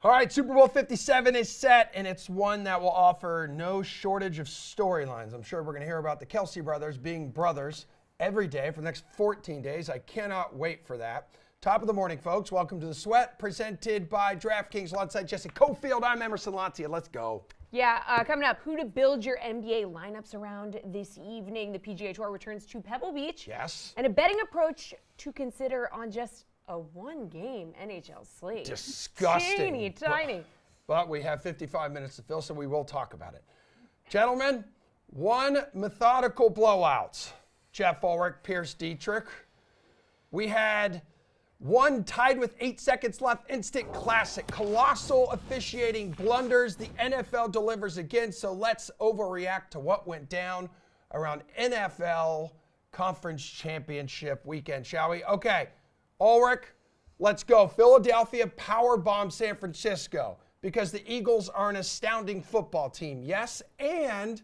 All right, Super Bowl 57 is set, and it's one that will offer no shortage of storylines. I'm sure we're going to hear about the Kelsey brothers being brothers every day for the next 14 days. I cannot wait for that. Top of the morning, folks. Welcome to The Sweat, presented by DraftKings. Alongside Jesse Cofield, I'm Emerson Lancia. Let's go. Yeah, coming up, who to build your NBA lineups around this evening. The PGA Tour returns to Pebble Beach. Yes. And a betting approach to consider on just a one-game NHL slate. Disgusting. Teeny tiny. But we have 55 minutes to fill, so we will talk about it. Gentlemen, one methodical blowout. Jeff Ulrich, Pierce Dietrich. We had one tied with 8 seconds left, instant classic. Colossal officiating blunders. The NFL delivers again, so let's overreact to what went down around NFL Conference Championship weekend, shall we? Okay, Ulrich, let's go. Philadelphia powerbomb San Francisco because the Eagles are an astounding football team, yes, and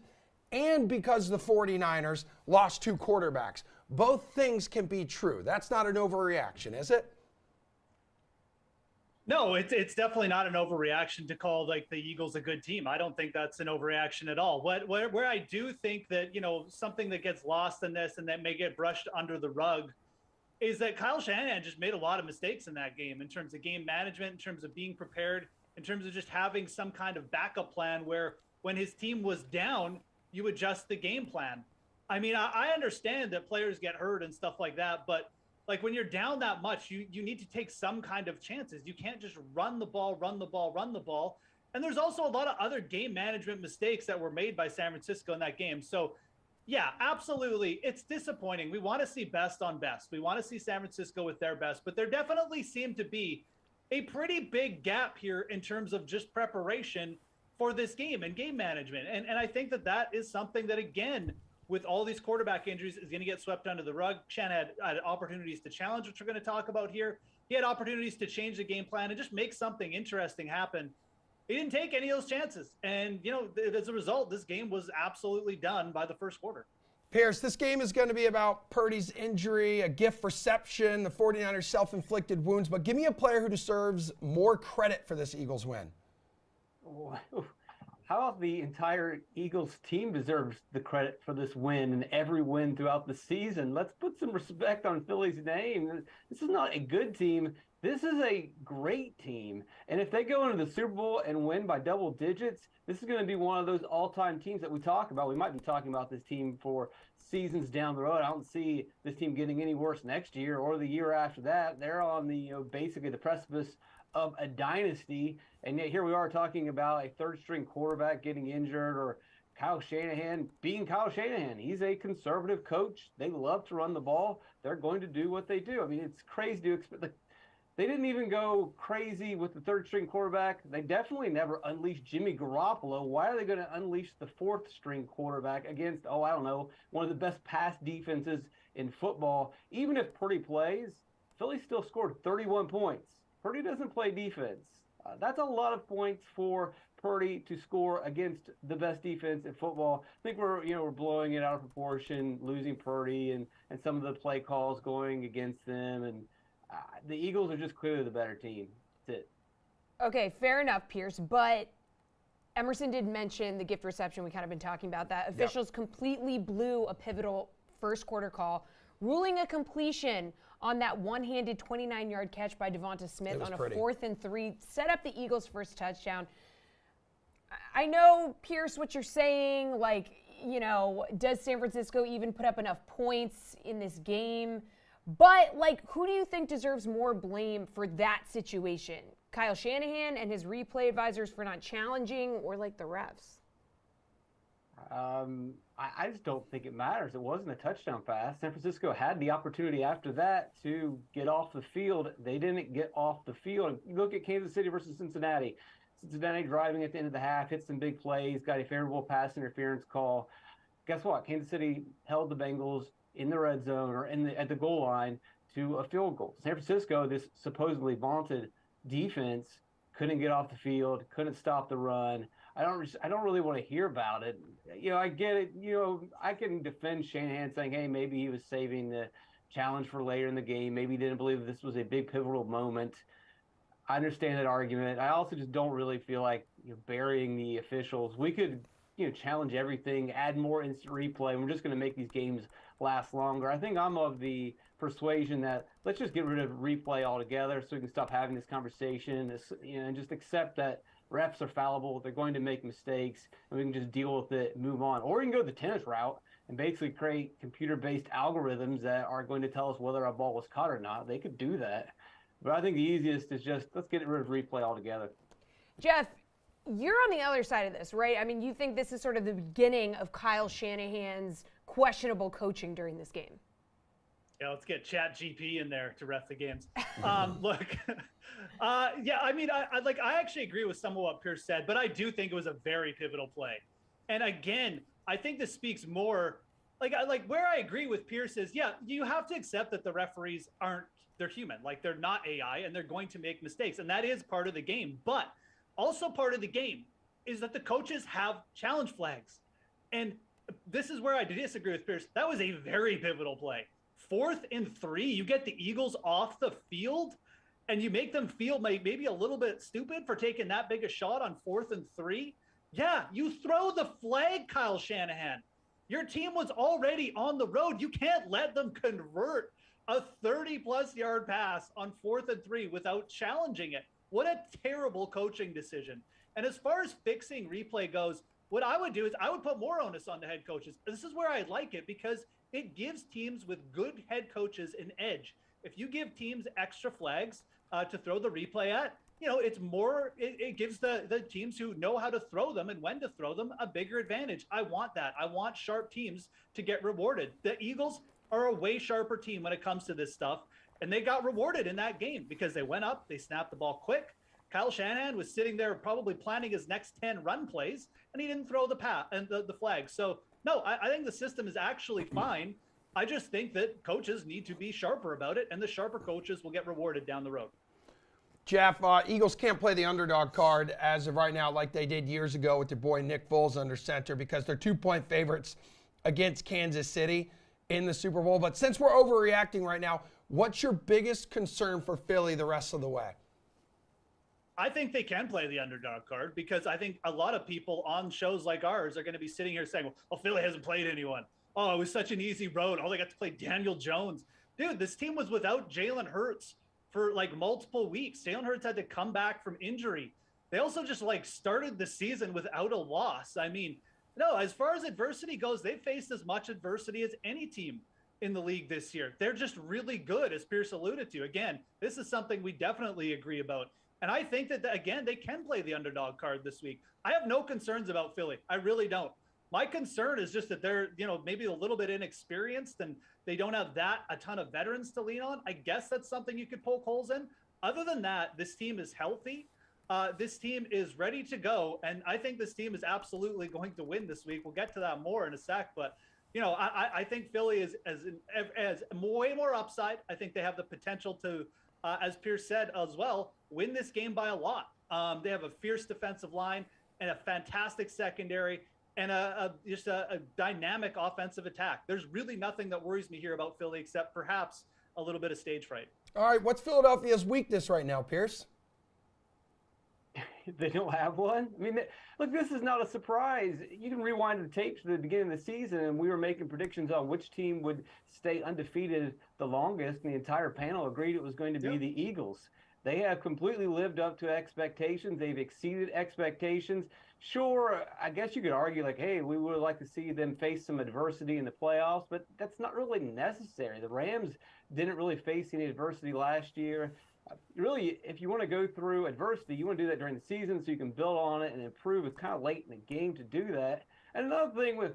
because the 49ers lost 2 quarterbacks. Both things can be true. That's not an overreaction, is it? No, it's definitely not an overreaction to call like the Eagles a good team. I don't think that's an overreaction at all. Where I do think that, something that gets lost in this and that may get brushed under the rug is that Kyle Shanahan just made a lot of mistakes in that game in terms of game management, in terms of being prepared, in terms of just having some kind of backup plan where when his team was down, you adjust the game plan. I mean, I understand that players get hurt and stuff like that, but like when you're down that much, you need to take some kind of chances. You can't just run the ball. And there's also a lot of other game management mistakes that were made by San Francisco in that game. So yeah, absolutely. It's disappointing. We want to see best on best. We want to see San Francisco with their best, but there definitely seemed to be a pretty big gap here in terms of just preparation for this game and game management. And I think that is something that, again, with all these quarterback injuries, is going to get swept under the rug. Shan had opportunities to challenge, which we're going to talk about here. He had opportunities to change the game plan and just make something interesting happen. He didn't take any of those chances. And, as a result, this game was absolutely done by the first quarter. Pierce, this game is going to be about Purdy's injury, a gift reception, the 49ers' self-inflicted wounds. But give me a player who deserves more credit for this Eagles win. How about the entire Eagles team deserves the credit for this win and every win throughout the season? Let's put some respect on Philly's name. This is not a good team. This is a great team. And if they go into the Super Bowl and win by double digits, this is going to be one of those all-time teams that we talk about. We might be talking about this team for seasons down the road. I don't see this team getting any worse next year or the year after that. They're on the basically the precipice of a dynasty, and yet here we are talking about a third-string quarterback getting injured or Kyle Shanahan being Kyle Shanahan. He's a conservative coach. They love to run the ball. They're going to do what they do. I mean, it's crazy to expect. They didn't even go crazy with the third-string quarterback. They definitely never unleashed Jimmy Garoppolo. Why are they going to unleash the fourth-string quarterback against, one of the best pass defenses in football? Even if Purdy plays, Philly still scored 31 points. Purdy doesn't play defense. That's a lot of points for Purdy to score against the best defense in football. I think we're blowing it out of proportion, losing Purdy and some of the play calls going against them. And the Eagles are just clearly the better team. That's it. Okay, fair enough, Pierce. But Emerson did mention the gift reception. We kind of been talking about that. Officials completely blew a pivotal first quarter call, ruling a completion on that one-handed 29-yard catch by Devonta Smith on a 4th and 3, set up the Eagles' first touchdown. I know, Pierce, what you're saying, does San Francisco even put up enough points in this game? But, who do you think deserves more blame for that situation? Kyle Shanahan and his replay advisors for not challenging, or, the refs? I just don't think it matters. It wasn't a touchdown pass. San Francisco had the opportunity after that to get off the field. They didn't get off the field. You look at Kansas City versus Cincinnati. Cincinnati driving at the end of the half, hit some big plays, got a favorable pass interference call. Guess what? Kansas City held the Bengals in the red zone or at the goal line to a field goal. San Francisco, this supposedly vaunted defense, couldn't get off the field, couldn't stop the run. I don't really want to hear about it. I get it. I can defend Shanahan saying, hey, maybe he was saving the challenge for later in the game. Maybe he didn't believe this was a big pivotal moment. I understand that argument. I also just don't really feel like burying the officials. We could challenge everything, add more instant replay, and we're just going to make these games last longer. I think I'm of the persuasion that let's just get rid of replay altogether so we can stop having this conversation, and just accept that refs are fallible. They're going to make mistakes, and we can just deal with it and move on. Or we can go the tennis route and basically create computer-based algorithms that are going to tell us whether a ball was caught or not. They could do that. But I think the easiest is just let's get rid of replay altogether. Jeff, you're on the other side of this, right? I mean, you think this is sort of the beginning of Kyle Shanahan's questionable coaching during this game. Yeah, let's get ChatGPT in there to ref the games. Look, yeah, I mean, I actually agree with some of what Pierce said, but I do think it was a very pivotal play. And again, I think this speaks more, where I agree with Pierce is, yeah, you have to accept that the referees they're human. Like, they're not AI, and they're going to make mistakes, and that is part of the game. But also part of the game is that the coaches have challenge flags. And this is where I disagree with Pierce. That was a very pivotal play. 4th and 3, you get the Eagles off the field, and you make them feel maybe a little bit stupid for taking that big a shot on 4th and 3. Yeah, you throw the flag, Kyle Shanahan. Your team was already on the road. You can't let them convert a 30-plus yard pass on 4th and 3 without challenging it. What a terrible coaching decision. And as far as fixing replay goes, what I would do is I would put more onus on the head coaches. This is where I like it because it gives teams with good head coaches an edge. If you give teams extra flags to throw the replay at, it's more, it gives the teams who know how to throw them and when to throw them a bigger advantage. I want that. I want sharp teams to get rewarded. The Eagles are a way sharper team when it comes to this stuff. And they got rewarded in that game because they went up, they snapped the ball quick. Kyle Shanahan was sitting there probably planning his next 10 run plays, and he didn't throw the flag. So, no, I think the system is actually fine. I just think that coaches need to be sharper about it, and the sharper coaches will get rewarded down the road. Jeff, Eagles can't play the underdog card as of right now like they did years ago with their boy Nick Foles under center because they're 2-point favorites against Kansas City in the Super Bowl. But since we're overreacting right now, what's your biggest concern for Philly the rest of the way? I think they can play the underdog card because I think a lot of people on shows like ours are going to be sitting here saying, well, Philly hasn't played anyone. Oh, it was such an easy road. Oh, they got to play Daniel Jones. Dude, this team was without Jalen Hurts for multiple weeks. Jalen Hurts had to come back from injury. They also just started the season without a loss. I mean, no, as far as adversity goes, they've faced as much adversity as any team in the league this year. They're just really good, as Pierce alluded to. Again, this is something we definitely agree about. And I think that, again, they can play the underdog card this week. I have no concerns about Philly. I really don't. My concern is just that they're, maybe a little bit inexperienced and they don't have a ton of veterans to lean on. I guess that's something you could poke holes in. Other than that, this team is healthy. This team is ready to go. And I think this team is absolutely going to win this week. We'll get to that more in a sec. But, I think Philly is as way more upside. I think they have the potential to, as Pierce said as well, win this game by a lot. They have a fierce defensive line and a fantastic secondary and just a dynamic offensive attack. There's really nothing that worries me here about Philly except perhaps a little bit of stage fright. All right, what's Philadelphia's weakness right now, Pierce? They don't have one. I mean, look, this is not a surprise. You can rewind the tapes to the beginning of the season, and we were making predictions on which team would stay undefeated the longest, and the entire panel agreed it was going to be the Eagles. They have completely lived up to expectations. They've exceeded expectations. Sure, I guess you could argue hey, we would like to see them face some adversity in the playoffs, but that's not really necessary. The Rams didn't really face any adversity last year. Really, if you want to go through adversity, you want to do that during the season so you can build on it and improve. It's kind of late in the game to do that. And another thing with,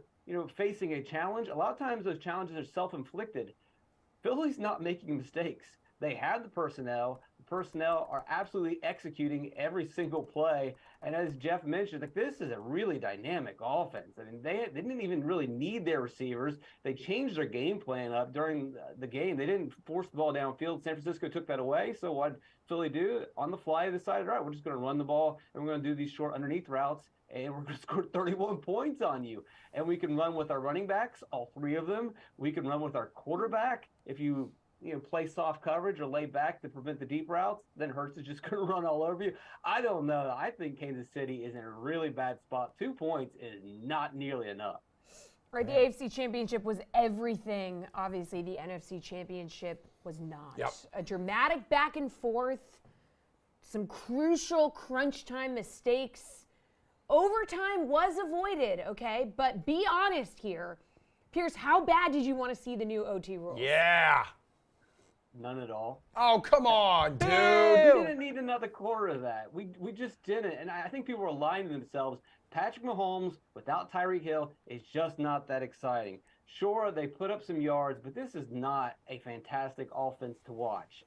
facing a challenge, a lot of times those challenges are self-inflicted. Philly's not making mistakes. They have the personnel. The personnel are absolutely executing every single play. And as Jeff mentioned, this is a really dynamic offense. I mean, they didn't even really need their receivers. They changed their game plan up during the game. They didn't force the ball downfield. San Francisco took that away. So what did Philly do? On the fly, they decided, all right, we're just going to run the ball, and we're going to do these short underneath routes, and we're going to score 31 points on you. And we can run with our running backs, all three of them. We can run with our quarterback. If you play soft coverage or lay back to prevent the deep routes, then Hurts is just going to run all over you. I don't know. I think Kansas City is in a really bad spot. 2 points is not nearly enough. Right, the AFC Championship was everything. Obviously, the NFC Championship was not. Yep. A dramatic back and forth, some crucial crunch time mistakes. Overtime was avoided, okay? But be honest here. Pierce, how bad did you want to see the new OT rules? Yeah. None at all. Oh, come on, dude. We didn't need another quarter of that. We just didn't. And I think people are lying to themselves. Patrick Mahomes without Tyreek Hill is just not that exciting. Sure, they put up some yards, but this is not a fantastic offense to watch.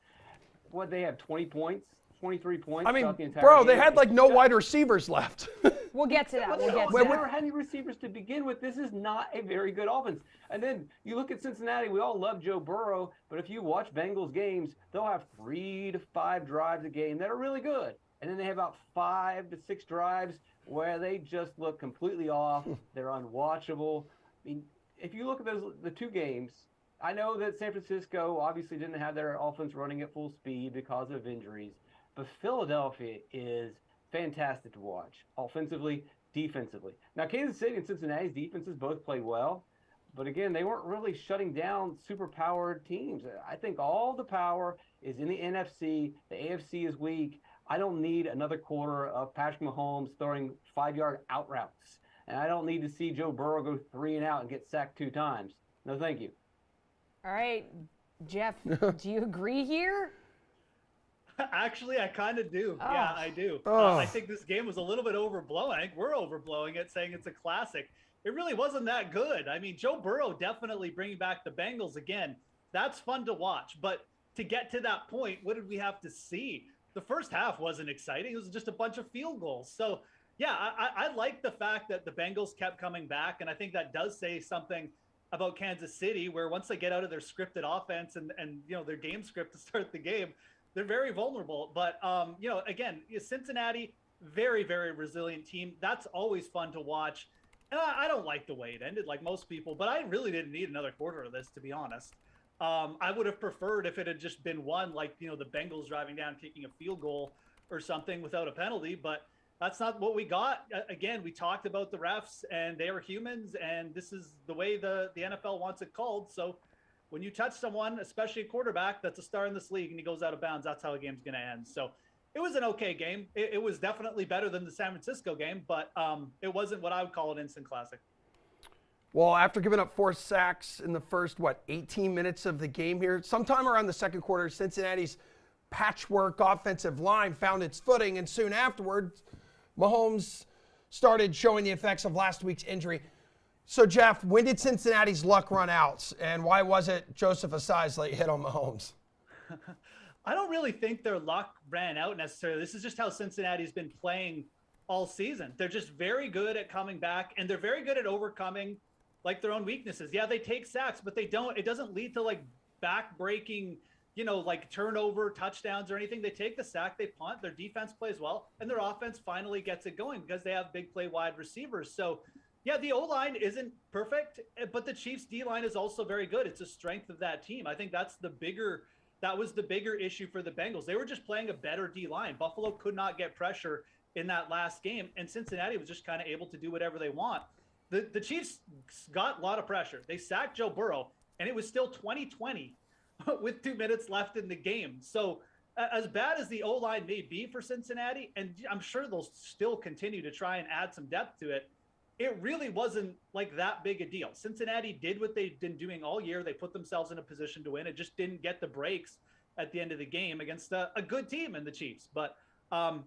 What, they have 20 points, 23 points? I mean, throughout the entire bro, game? they had like no wide receivers left. We'll get to that. We'll get to They that. never had any receivers to begin with. This is not a very good offense. And then you look at Cincinnati. We all love Joe Burrow, but if you watch Bengals games, they'll have 3 to 5 drives a game that are really good. And then they have about 5 to 6 drives where they just look completely off. They're unwatchable. I mean, if you look at the 2 games, I know that San Francisco obviously didn't have their offense running at full speed because of injuries, but Philadelphia is fantastic to watch, offensively, defensively. Now, Kansas City and Cincinnati's defenses both played well, but again, they weren't really shutting down super-powered teams. I think all the power is in the NFC. The AFC is weak. I don't need another quarter of Patrick Mahomes throwing 5-yard out routes. And I don't need to see Joe Burrow go 3 and out and get sacked 2 times. No, thank you. All right, Jeff, do you agree here? Actually, I kind of do. Oh. Yeah, I do. Oh. I think this game was a little bit overblown. I think we're overblowing it, saying it's a classic. It really wasn't that good. I mean, Joe Burrow definitely bringing back the Bengals again. That's fun to watch. But to get to that point, what did we have to see? The first half wasn't exciting. It was just a bunch of field goals. So, yeah, I like the fact that the Bengals kept coming back. And I think that does say something about Kansas City, where once they get out of their scripted offense and their game script to start the game, they're very vulnerable. But, again, Cincinnati, very, very resilient team. That's always fun to watch. And I don't like the way it ended, like most people, but I really didn't need another quarter of this, to be honest. I would have preferred if it had just been one, like, the Bengals driving down, kicking a field goal or something without a penalty, but that's not what we got. Again, we talked about the refs, and they are humans, and this is the way the NFL wants it called. So when you touch someone, especially a quarterback that's a star in this league, and he goes out of bounds, that's how a game's going to end. So it was an okay game. It was definitely better than the San Francisco game, but it wasn't what I would call an instant classic. Well, after giving up 4 sacks in the first, 18 minutes of the game here, sometime around the second quarter, Cincinnati's patchwork offensive line found its footing, and soon afterwards, Mahomes started showing the effects of last week's injury. So, Jeff, when did Cincinnati's luck run out, and why was it Joseph Asai's late hit on Mahomes? I don't really think their luck ran out necessarily. This is just how Cincinnati's been playing all season. They're just very good at coming back, and they're very good at overcoming like their own weaknesses. Yeah, they take sacks, but it doesn't lead to like back-breaking, like turnover, touchdowns or anything. They take the sack, they punt, their defense plays well, and their offense finally gets it going because they have big play wide receivers. So yeah, the O-line isn't perfect, but the Chiefs' D-line is also very good. It's a strength of that team. I think that was the bigger issue for the Bengals. They were just playing a better D-line. Buffalo could not get pressure in that last game, and Cincinnati was just kind of able to do whatever they want. The Chiefs got a lot of pressure. They sacked Joe Burrow, and it was still 20-20 with 2 minutes left in the game. So as bad as the O-line may be for Cincinnati, and I'm sure they'll still continue to try and add some depth to it, it really wasn't like that big a deal. Cincinnati did what they've been doing all year. They put themselves in a position to win. It just didn't get the breaks at the end of the game against a good team in the Chiefs. But I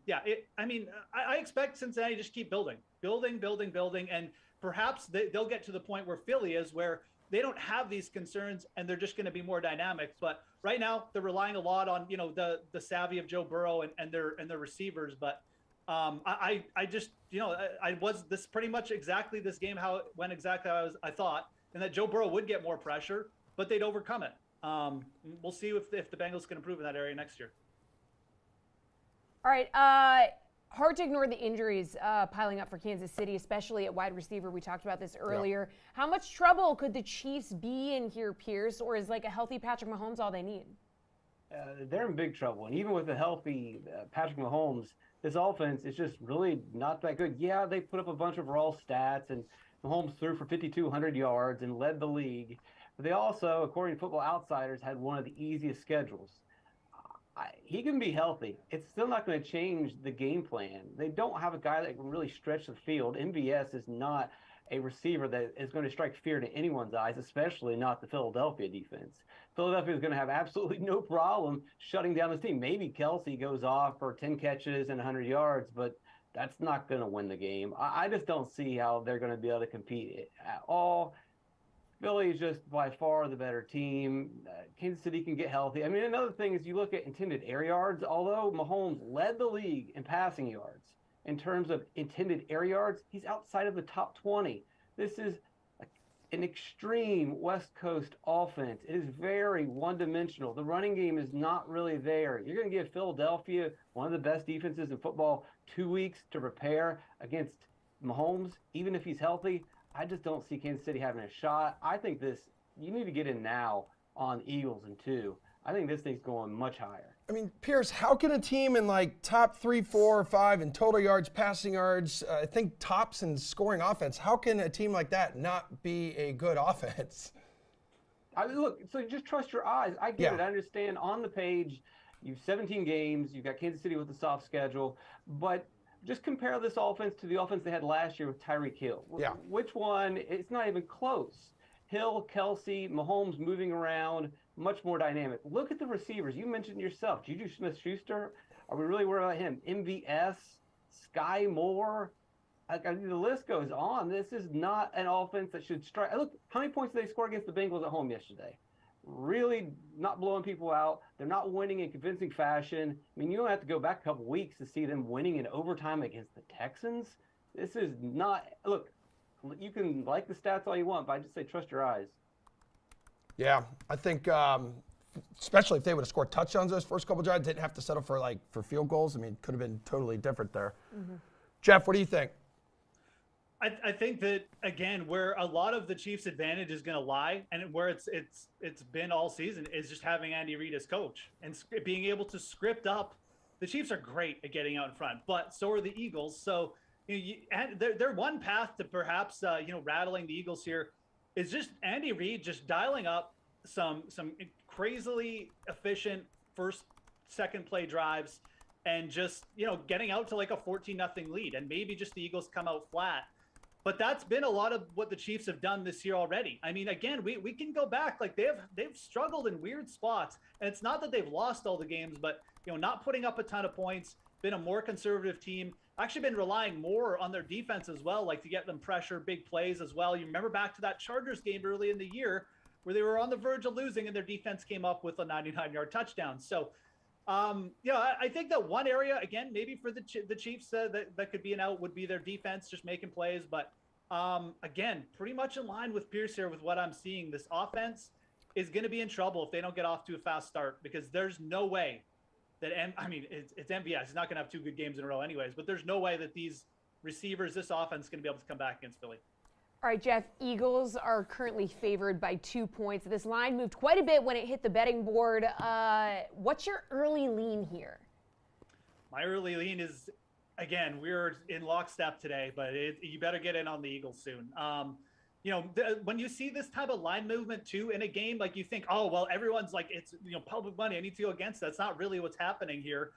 expect Cincinnati to just keep building, and perhaps they'll get to the point where Philly is, where they don't have these concerns and they're just going to be more dynamic. But right now they're relying a lot on, the savvy of Joe Burrow and their receivers. But I was this pretty much exactly this game, how it went exactly how I thought, and that Joe Burrow would get more pressure, but they'd overcome it. We'll see if the Bengals can improve in that area next year. All right. Hard to ignore the injuries piling up for Kansas City, especially at wide receiver. We talked about this earlier. Yeah. How much trouble could the Chiefs be in here, Pierce, or is like a healthy Patrick Mahomes all they need? They're in big trouble. And even with a healthy Patrick Mahomes, this offense is just really not that good. Yeah, they put up a bunch of raw stats, and Mahomes threw for 5,200 yards and led the league. But they also, according to Football Outsiders, had one of the easiest schedules. He can be healthy. It's still not going to change the game plan. They don't have a guy that can really stretch the field. MVS is not a receiver that is going to strike fear to anyone's eyes, especially not the Philadelphia defense. Philadelphia is going to have absolutely no problem shutting down this team. Maybe Kelsey goes off for 10 catches and 100 yards, but that's not going to win the game. I just don't see how they're going to be able to compete at all. Philly is just by far the better team. Kansas City can get healthy. I mean, another thing is you look at intended air yards. Although Mahomes led the league in passing yards, in terms of intended air yards, he's outside of the top 20. This is an extreme West Coast offense. It is very one-dimensional. The running game is not really there. You're going to give Philadelphia, one of the best defenses in football, 2 weeks to prepare against Mahomes, even if he's healthy. I just don't see Kansas City having a shot. I think you need to get in now on Eagles in 2. I think this thing's going much higher. I mean, Pierce, how can a team in like top 3, 4, or 5 in total yards, passing yards, I think tops in scoring offense, how can a team like that not be a good offense? Look, so just trust your eyes. I get it. I understand on the page, you've 17 games, you've got Kansas City with a soft schedule, but just compare this offense to the offense they had last year with Tyreek Hill. Yeah. Which one? It's not even close. Hill, Kelsey, Mahomes moving around, much more dynamic. Look at the receivers. You mentioned yourself. Juju Smith-Schuster. Are we really worried about him? MVS, Sky Moore. The list goes on. This is not an offense that should strike. Look, how many points did they score against the Bengals at home yesterday? Really not blowing people out. They're not winning in convincing fashion. I mean, you don't have to go back a couple weeks to see them winning in overtime against the Texans. This is not – look, you can like the stats all you want, but I just say trust your eyes. Yeah, I think especially if they would have scored touchdowns those first couple drives, didn't have to settle for field goals. I mean, it could have been totally different there. Mm-hmm. Jeff, what do you think? I think that, again, where a lot of the Chiefs' advantage is going to lie, and where it's been all season, is just having Andy Reid as coach and being able to script up. The Chiefs are great at getting out in front, but so are the Eagles. So they're one path to perhaps rattling the Eagles here is just Andy Reid just dialing up some crazily efficient first, second play drives and just getting out to like a 14-0 lead, and maybe just the Eagles come out flat. But that's been a lot of what the Chiefs have done this year already. I mean, again, we can go back. Like they've struggled in weird spots, and it's not that they've lost all the games, but not putting up a ton of points. Been a more conservative team. Actually, been relying more on their defense as well, like to get them pressure, big plays as well. You remember back to that Chargers game early in the year where they were on the verge of losing, and their defense came up with a 99-yard touchdown. So, I think that one area, again, maybe for the Chiefs that could be an out would be their defense, just making plays. But again, pretty much in line with Pierce here with what I'm seeing. This offense is going to be in trouble if they don't get off to a fast start, because there's no way that it's MVS. He's not going to have 2 good games in a row anyways, but there's no way that these receivers, this offense is going to be able to come back against Philly. All right, Jeff, Eagles are currently favored by 2 points. This line moved quite a bit when it hit the betting board. What's your early lean here? My early lean is, again, we're in lockstep today, but you better get in on the Eagles soon. When you see this type of line movement too in a game, like you think, oh, well, everyone's like, it's public money, I need to go against that. That's not really what's happening here.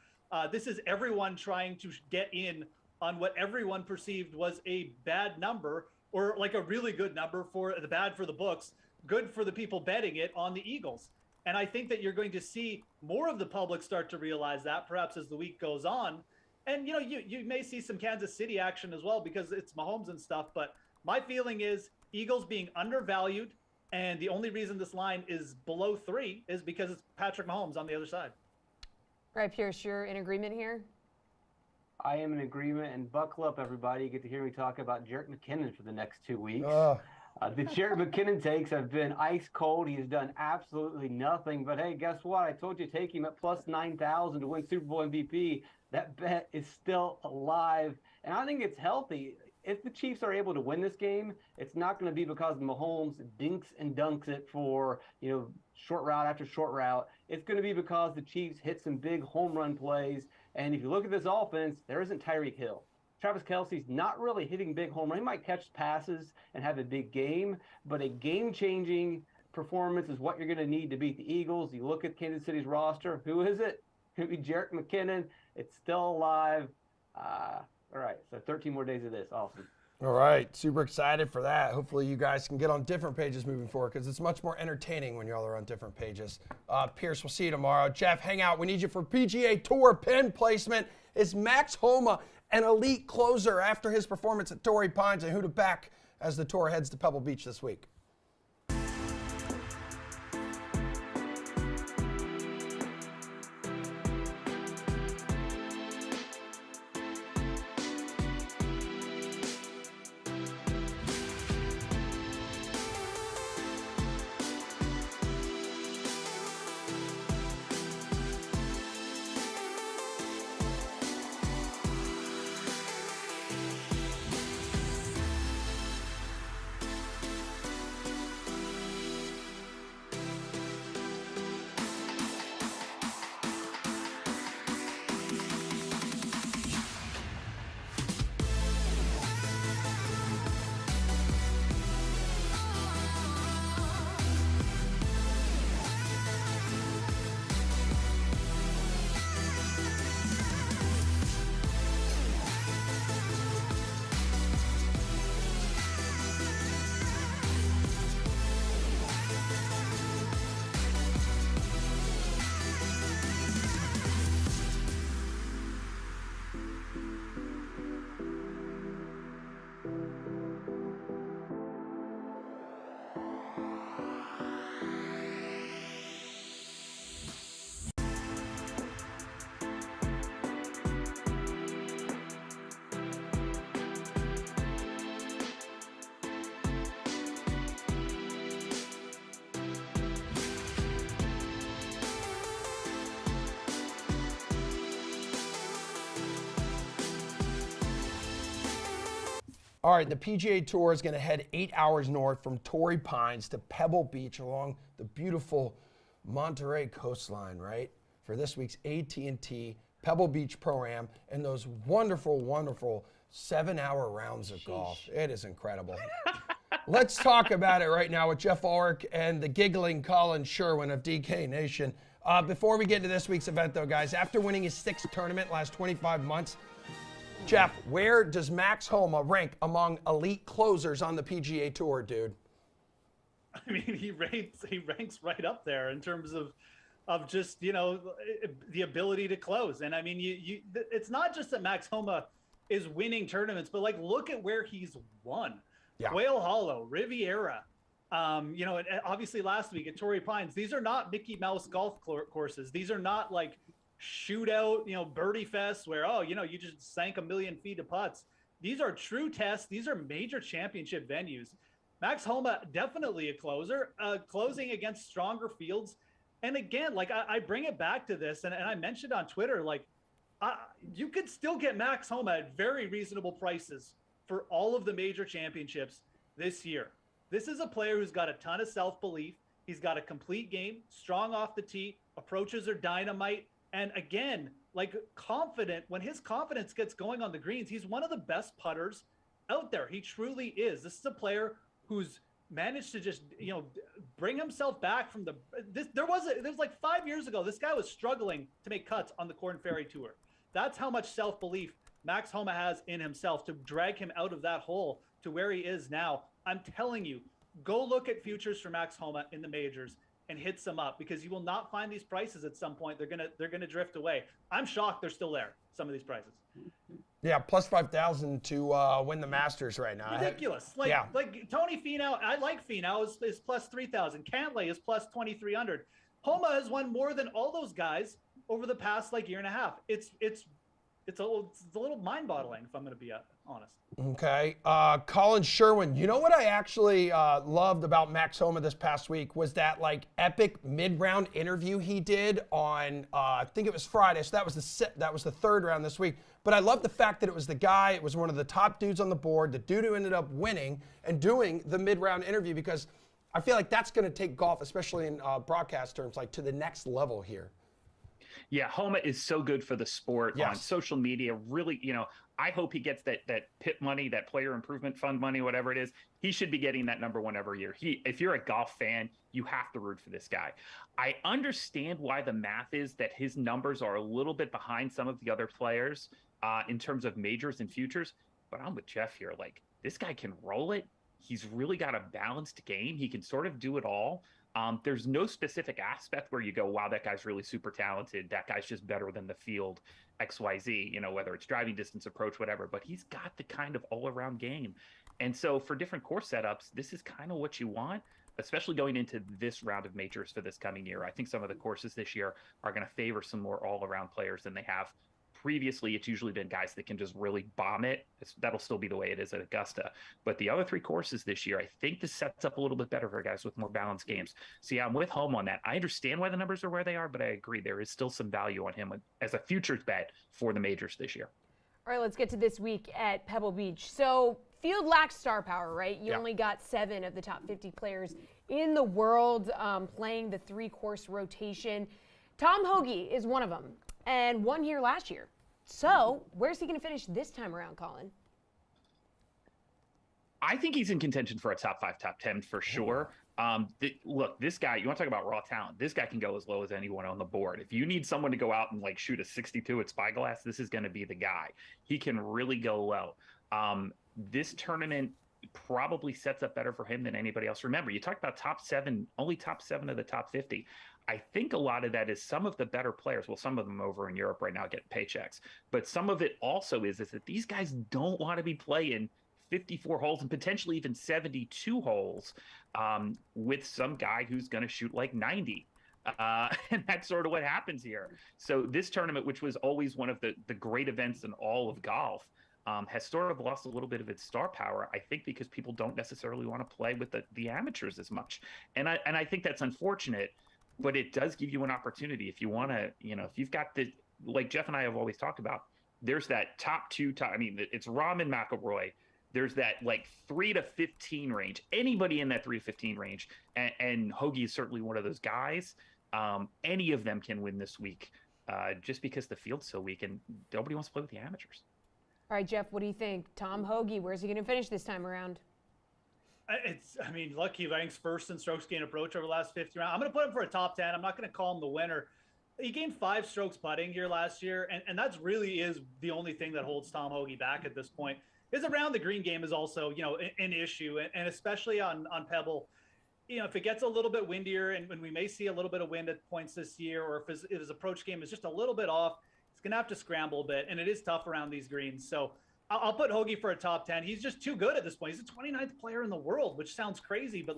This is everyone trying to get in on what everyone perceived was a bad number, or like a really good number for the bad for the books, good for the people betting it on the Eagles. And I think that you're going to see more of the public start to realize that perhaps as the week goes on. And, you may see some Kansas City action as well because it's Mahomes and stuff. But my feeling is Eagles being undervalued. And the only reason this line is below 3 is because it's Patrick Mahomes on the other side. All right, Pierce, you're in agreement here? I am in agreement, and buckle up, everybody. You get to hear me talk about Jerick McKinnon for the next 2 weeks. The Jerick McKinnon takes have been ice cold. He has done absolutely nothing. But, hey, guess what? I told you take him at plus 9,000 to win Super Bowl MVP. that bet is still alive. And I think it's healthy. If the Chiefs are able to win this game, it's not going to be because Mahomes dinks and dunks it for, short route after short route. It's going to be because the Chiefs hit some big home run plays. And if you look at this offense, there isn't Tyreek Hill. Travis Kelce's not really hitting big home runs. He might catch passes and have a big game, but a game-changing performance is what you're going to need to beat the Eagles. You look at Kansas City's roster. Who is it? Could be Jerick McKinnon. It's still alive. All right, so 13 more days of this. Awesome. All right, super excited for that. Hopefully you guys can get on different pages moving forward because it's much more entertaining when y'all are on different pages. Pierce, we'll see you tomorrow. Jeff, hang out. We need you for PGA Tour pin placement. Is Max Homa an elite closer after his performance at Torrey Pines, and who to back as the tour heads to Pebble Beach this week? All right, the PGA Tour is going to head 8 hours north from Torrey Pines to Pebble Beach along the beautiful Monterey coastline, right? For this week's AT&T Pebble Beach Pro-Am and those wonderful, wonderful 7-hour rounds of golf. It is incredible. Let's talk about it right now with Jeff Ulrich and the giggling Colin Sherwin of DK Nation. Before we get into this week's event, though, guys, after winning his 6th tournament last 25 months, Jeff, where does Max Homa rank among elite closers on the PGA Tour, dude? I mean, he ranks right up there in terms of just, the ability to close. And I mean, it's not just that Max Homa is winning tournaments, but look at where he's won. Yeah. Quail Hollow, Riviera, and obviously last week at Torrey Pines. These are not Mickey Mouse golf courses. These are not shootout, birdie fest where, you just sank 1 million feet of putts. These are true tests. These are major championship venues. Max Homa, definitely a closer, closing against stronger fields. And again, I bring it back to this, and I mentioned on Twitter, you could still get Max Homa at very reasonable prices for all of the major championships this year. This is a player who's got a ton of self-belief. He's got a complete game, strong off the tee, approaches are dynamite. And again, confident, when his confidence gets going on the greens, he's one of the best putters out there. He truly is. This is a player who's managed to just, bring himself back from there's 5 years ago, this guy was struggling to make cuts on the Korn Ferry Tour. That's how much self-belief Max Homa has in himself to drag him out of that hole to where he is now. I'm telling you, go look at futures for Max Homa in the majors and hit some up, because you will not find these prices at some point. They're gonna drift away. I'm shocked they're still there, some of these prices. Yeah, plus 5,000 to win the Masters right now. Ridiculous. Tony Finau, I like Finau, is plus 3,000. Cantlay is plus 2,300. Homa has won more than all those guys over the past year and a half. It's a little mind-boggling, if I'm going to be honest. Okay. Colin Sherwin. You know what I actually loved about Max Homa this past week was that like epic mid-round interview he did on I think it was Friday. So that was the third round this week. But I love the fact that it was the guy. It was one of the top dudes on the board. The dude who ended up winning and doing the mid-round interview, because I feel like that's going to take golf, especially in broadcast terms, like to the next level here. Yeah, Homa is so good for the sport on social media. Really, I hope he gets that PIP money, that player improvement fund money, whatever it is. He should be getting that number one every year. If you're a golf fan, you have to root for this guy. I understand why the math is that his numbers are a little bit behind some of the other players in terms of majors and futures, but I'm with Jeff here. Like, this guy can roll it. He's really got a balanced game. He can sort of do it all. There's no specific aspect where you go, wow, that guy's really super talented. That guy's just better than the field, XYZ, whether it's driving distance, approach, whatever. But he's got the kind of all-around game. And so for different course setups, this is kind of what you want, especially going into this round of majors for this coming year. I think some of the courses this year are going to favor some more all-around players than they have previously. It's usually been guys that can just really bomb it. That'll still be the way it is at Augusta. But the other three courses this year, I think this sets up a little bit better for guys with more balanced games. So yeah, I'm with Home on that. I understand why the numbers are where they are, but I agree there is still some value on him as a futures bet for the majors this year. All right, let's get to this week at Pebble Beach. So field lacks star power, right? You only got 7 of the top 50 players in the world playing the 3-course rotation. Tom Hoge is one of them and won here last year. So where's he going to finish this time around, Colin? I think he's in contention for a top 5, top 10 for sure. Look, this guy, you want to talk about raw talent. This guy can go as low as anyone on the board. If you need someone to go out and like shoot a 62 at Spyglass, this is going to be the guy. He can really go low. This tournament probably sets up better for him than anybody else. Remember, you talked about top 7, only top 7 of the top 50. I think a lot of that is some of the better players. Well, some of them over in Europe right now getting paychecks, but some of it also is that these guys don't want to be playing 54 holes and potentially even 72 holes with some guy who's going to shoot like 90. And that's sort of what happens here. So this tournament, which was always one of the great events in all of golf, has sort of lost a little bit of its star power, I think, because people don't necessarily want to play with the amateurs as much. And I think that's unfortunate, but it does give you an opportunity if you want to, if you've got the, like Jeff and I have always talked about, there's that top 2, it's Rahm and McIlroy. There's that like 3 to 15 range, anybody in that 3 to 15 range. And Hoge is certainly one of those guys. Any of them can win this week just because the field's so weak and nobody wants to play with the amateurs. All right, Jeff, what do you think? Tom Hoge, where's he going to finish this time around? Look, he ranks first in strokes gained approach over the last 50 rounds. I'm going to put him for a top 10. I'm not going to call him the winner. He gained 5 strokes putting here last year, and that's really is the only thing that holds Tom Hoge back at this point. His around the green game is also, an issue, and especially on Pebble. If it gets a little bit windier, and when we may see a little bit of wind at points this year, or if his approach game is just a little bit off, he's going to have to scramble a bit, and it is tough around these greens. So I'll put Hoge for a top 10. He's just too good at this point. He's the 29th player in the world, which sounds crazy, but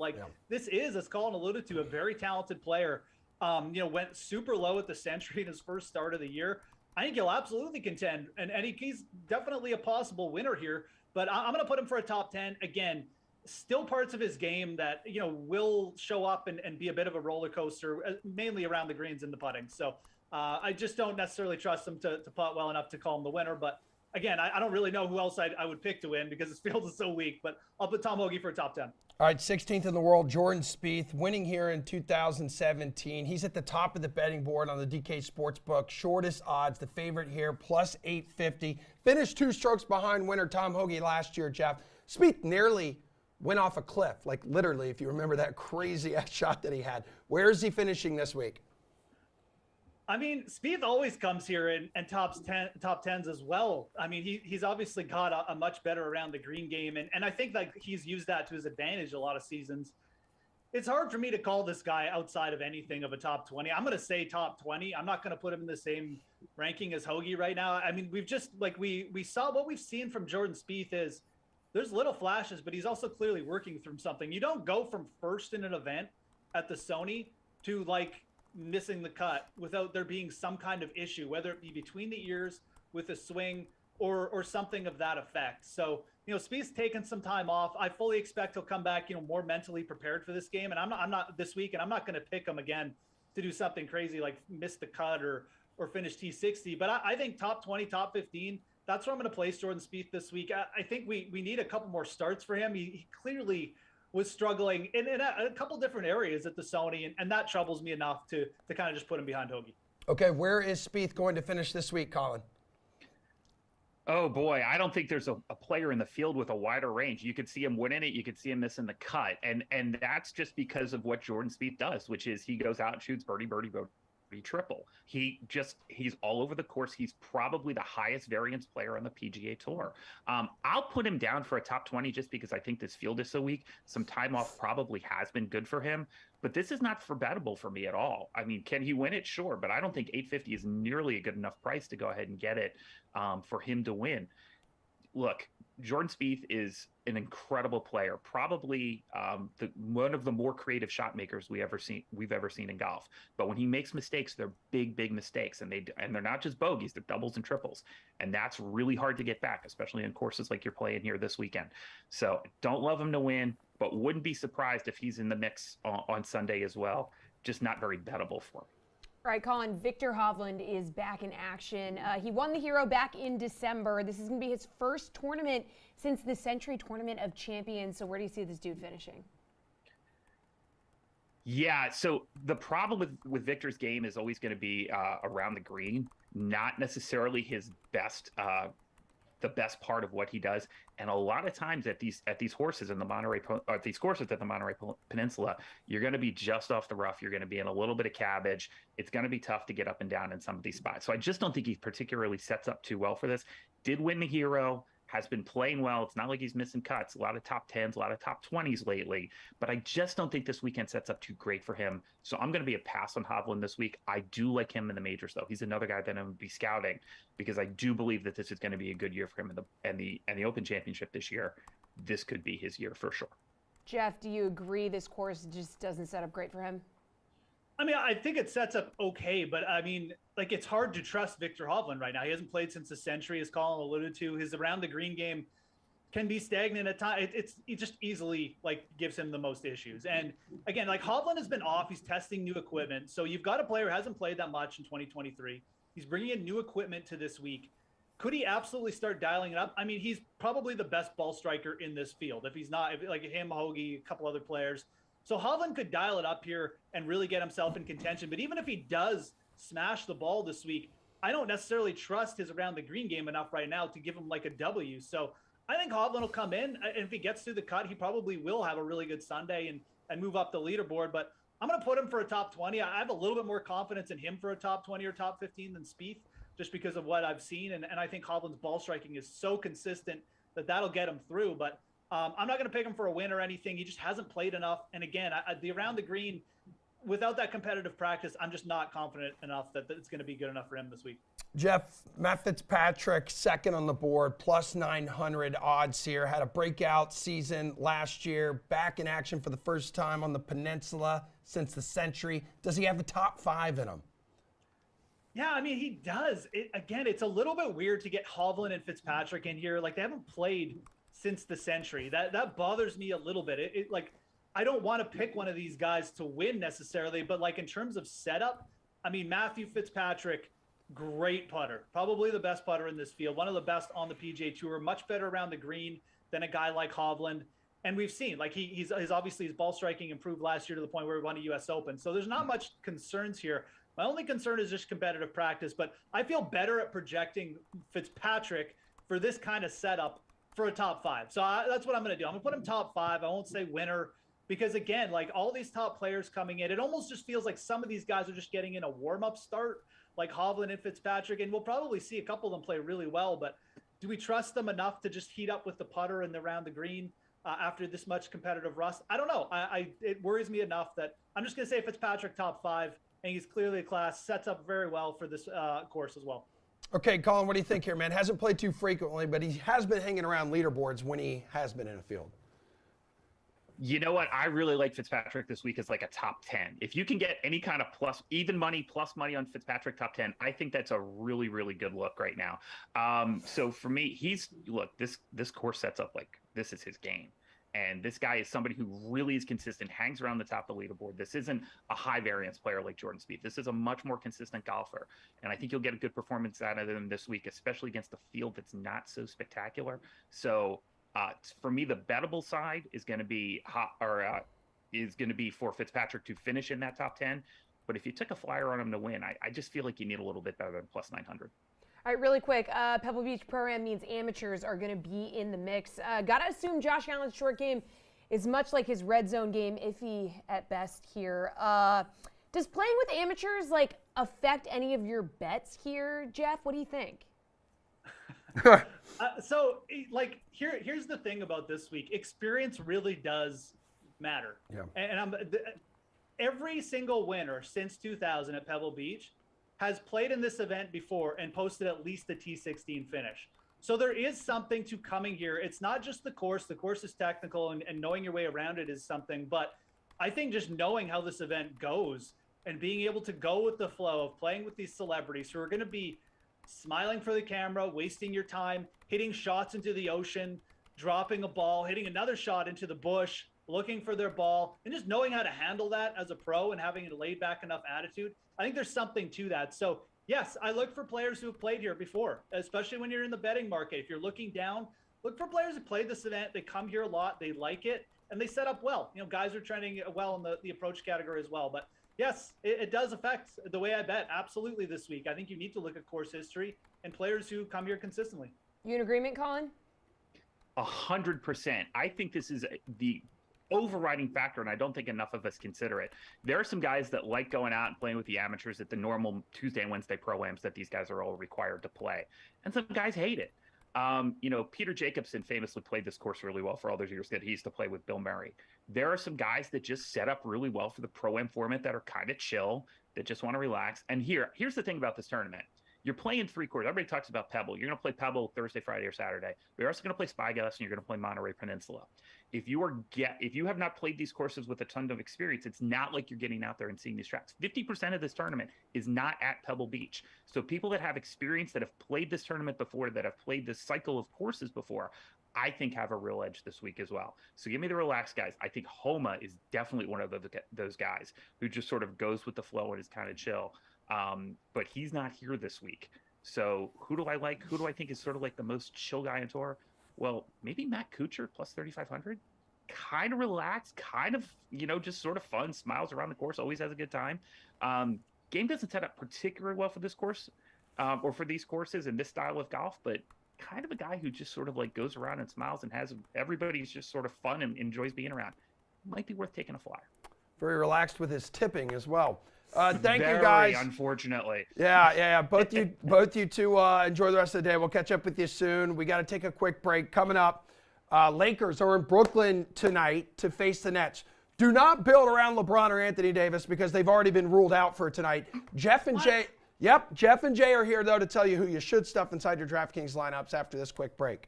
this is, as Colin alluded to, a very talented player. Went super low at the Century in his first start of the year. I think he'll absolutely contend, and he's definitely a possible winner here. But I'm going to put him for a top 10. Again, still parts of his game that will show up and be a bit of a roller coaster, mainly around the greens and the putting. So I just don't necessarily trust him to putt well enough to call him the winner. But again, I don't really know who else I would pick to win because his field is so weak. But I'll put Tom Hoge for a top 10. All right, 16th in the world, Jordan Spieth, winning here in 2017. He's at the top of the betting board on the DK Sportsbook. Shortest odds, the favorite here, plus 850. Finished 2 strokes behind winner Tom Hoge last year, Jeff. Spieth nearly went off a cliff, like literally, if you remember that crazy-ass shot that he had. Where is he finishing this week? Spieth always comes here and top 10s as well. He's obviously got a much better around the green game, and I think that he's used that to his advantage a lot of seasons. It's hard for me to call this guy outside of anything of a top 20. I'm going to say top 20. I'm not going to put him in the same ranking as Hoge right now. We've just we saw what we've seen from Jordan Spieth is there's little flashes, but he's also clearly working through something. You don't go from first in an event at the Sony to missing the cut without there being some kind of issue, whether it be between the ears with a swing or something of that effect. So, Spieth's taken some time off. I fully expect he'll come back, more mentally prepared for this game. And I'm not this week, and I'm not going to pick him again to do something crazy like miss the cut or finish T60. But I think top 20, top 15, that's where I'm going to place Jordan Spieth this week. I think we need a couple more starts for him. He clearly was struggling in a couple different areas at the Sony, and that troubles me enough to kind of just put him behind Hoagie. Okay, where is Spieth going to finish this week, Colin? Oh boy, I don't think there's a player in the field with a wider range. You could see him winning it, you could see him missing the cut, and that's just because of what Jordan Spieth does, which is he goes out and shoots birdie, birdie, birdie, triple. He's all over the course. He's probably the highest variance player on the PGA Tour. I'll put him down for a top 20 just because I think this field is so weak. Some time off probably has been good for him, but this is not forbettable for me at all. I mean, can he win it? Sure, but I don't think 850 is nearly a good enough price to go ahead and get it for him to win. Look, Jordan Spieth is an incredible player, probably one of the more creative shot makers we've ever seen in golf. But when he makes mistakes, they're big mistakes, and they're not just bogeys; they're doubles and triples, and that's really hard to get back, especially in courses like you're playing here this weekend. So don't love him to win, but wouldn't be surprised if he's in the mix on Sunday as well. Just not very bettable for him. All right, Colin, Viktor Hovland is back in action. He won the Hero back in December. This is going to be his first tournament since the Century Tournament of Champions. So where do you see this dude finishing? Yeah, so the problem with Victor's game is always going to be around the green, not necessarily his best the best part of what he does. And a lot of times at these horses in the these courses at the Monterey Peninsula, you're going to be just off the rough. You're going to be in a little bit of cabbage. It's going to be tough to get up and down in some of these spots. So I just don't think he particularly sets up too well for this. Did win the Hero, has been playing well. It's not like he's missing cuts. A lot of top 10s, a lot of top 20s lately. But I just don't think this weekend sets up too great for him. So I'm going to be a pass on Hovland this week. I do like him in the majors, though. He's another guy that I'm going to be scouting because I do believe that this is going to be a good year for him in the Open Championship this year. This could be his year for sure. Jeff, do you agree this course just doesn't set up great for him? I mean, I think it sets up okay, but I mean, like, it's hard to trust Viktor Hovland right now. He hasn't played since the Century, as Colin alluded to. His around the green game can be stagnant at times. It just easily gives him the most issues. And again, Hovland has been off. He's testing new equipment. So you've got a player who hasn't played that much in 2023. He's bringing in new equipment to this week. Could he absolutely start dialing it up? I mean, he's probably the best ball striker in this field. If he's not, like him, Hoagie, a couple other players. So Hovland could dial it up here and really get himself in contention. But even if he does smash the ball this week, I don't necessarily trust his around the green game enough right now to give him a W. So I think Hovland will come in, and if he gets through the cut, he probably will have a really good Sunday and move up the leaderboard. But I'm going to put him for a top 20. I have a little bit more confidence in him for a top 20 or top 15 than Spieth, just because of what I've seen. And I think Hovland's ball striking is so consistent that that'll get him through. But I'm not going to pick him for a win or anything. He just hasn't played enough. And again, the around the green, without that competitive practice, I'm just not confident enough that it's going to be good enough for him this week. Jeff, Matt Fitzpatrick, second on the board, plus 900 odds here. Had a breakout season last year, back in action for the first time on the peninsula since the Century. Does he have the top 5 in him? Yeah, I mean, he does. Again, it's a little bit weird to get Hovland and Fitzpatrick in here. They haven't played since the Century. That bothers me a little bit. I don't want to pick one of these guys to win necessarily, but in terms of setup, I mean, Matthew Fitzpatrick, great putter, probably the best putter in this field, one of the best on the PGA Tour, much better around the green than a guy like Hovland. And we've seen he's obviously his ball striking improved last year to the point where he won a U.S. Open. So there's not much concerns here. My only concern is just competitive practice, but I feel better at projecting Fitzpatrick for this kind of setup for a top 5. So that's what I'm going to do. I'm going to put him top 5. I won't say winner because, again, all these top players coming in, it almost just feels like some of these guys are just getting in a warm-up start, like Hovland and Fitzpatrick, and we'll probably see a couple of them play really well, but do we trust them enough to just heat up with the putter and around the green after this much competitive rust? I don't know. It worries me enough that I'm just going to say Fitzpatrick top 5, and he's clearly a class, sets up very well for this course as well. Okay, Colin, what do you think here, man? Hasn't played too frequently, but he has been hanging around leaderboards when he has been in a field. You know what? I really like Fitzpatrick this week as like a top 10. If you can get any kind of even money, plus money on Fitzpatrick top 10, I think that's a really, really good look right now. So for me, this course sets up like this is his game. And this guy is somebody who really is consistent, hangs around the top of the leaderboard. This isn't a high variance player like Jordan Spieth. This is a much more consistent golfer. And I think you'll get a good performance out of him this week, especially against a field that's not so spectacular. So for me, the bettable side is going to be for Fitzpatrick to finish in that top 10. But if you took a flyer on him to win, I just feel like you need a little bit better than plus 900. All right, really quick, Pebble Beach Pro-Am means amateurs are going to be in the mix. Got to assume Josh Allen's short game is much like his red zone game, iffy at best here. Does playing with amateurs, affect any of your bets here, Jeff? What do you think? Here's the thing about this week. Experience really does matter. Yeah. And every single winner since 2000 at Pebble Beach has played in this event before and posted at least a T16 finish. So there is something to coming here. It's not just the course. The course is technical and knowing your way around it is something. But I think just knowing how this event goes and being able to go with the flow of playing with these celebrities who are going to be smiling for the camera, wasting your time, hitting shots into the ocean, dropping a ball, hitting another shot into the bush, looking for their ball, and just knowing how to handle that as a pro and having a laid back enough attitude. I think there's something to that. So yes, I look for players who have played here before, especially when you're in the betting market. If you're looking down, look for players who played this event. They come here a lot, they like it, and they set up well. Guys are trending well in the approach category as well. But yes, it does affect the way I bet absolutely this week. I think you need to look at course history and players who come here consistently. You in agreement, Colin? 100%. I think this is the overriding factor, and I don't think enough of us consider it. There are some guys that like going out and playing with the amateurs at the normal Tuesday and Wednesday pro-ams that these guys are all required to play. And some guys hate it. Peter Jacobson famously played this course really well for all those years that he used to play with Bill Murray. There are some guys that just set up really well for the pro-am format that are kind of chill, that just want to relax. And here's the thing about this tournament. You're playing 3 courses. Everybody talks about Pebble. You're going to play Pebble Thursday, Friday, or Saturday. But you're also going to play Spyglass, and you're going to play Monterey Peninsula. If you have not played these courses with a ton of experience, it's not like you're getting out there and seeing these tracks. 50% of this tournament is not at Pebble Beach. So people that have experience, that have played this tournament before, that have played this cycle of courses before, I think have a real edge this week as well. So give me the relaxed guys. I think Homa is definitely one of those guys who just sort of goes with the flow and is kind of chill. But he's not here this week. So who do I like? Who do I think is sort of like the most chill guy on tour? Well, maybe Matt Kuchar plus 3,500. Kind of relaxed, kind of, just sort of fun, smiles around the course, always has a good time. Game doesn't set up particularly well for this course or for these courses in this style of golf, but kind of a guy who just sort of like goes around and smiles and has everybody's just sort of fun and enjoys being around. Might be worth taking a flyer. Very relaxed with his tipping as well. Thank Very, you guys. Unfortunately. Yeah. Both you two enjoy the rest of the day. We'll catch up with you soon. We got to take a quick break. Coming up, Lakers are in Brooklyn tonight to face the Nets. Do not build around LeBron or Anthony Davis because they've already been ruled out for tonight. Jeff and Jay are here though to tell you who you should stuff inside your DraftKings lineups after this quick break.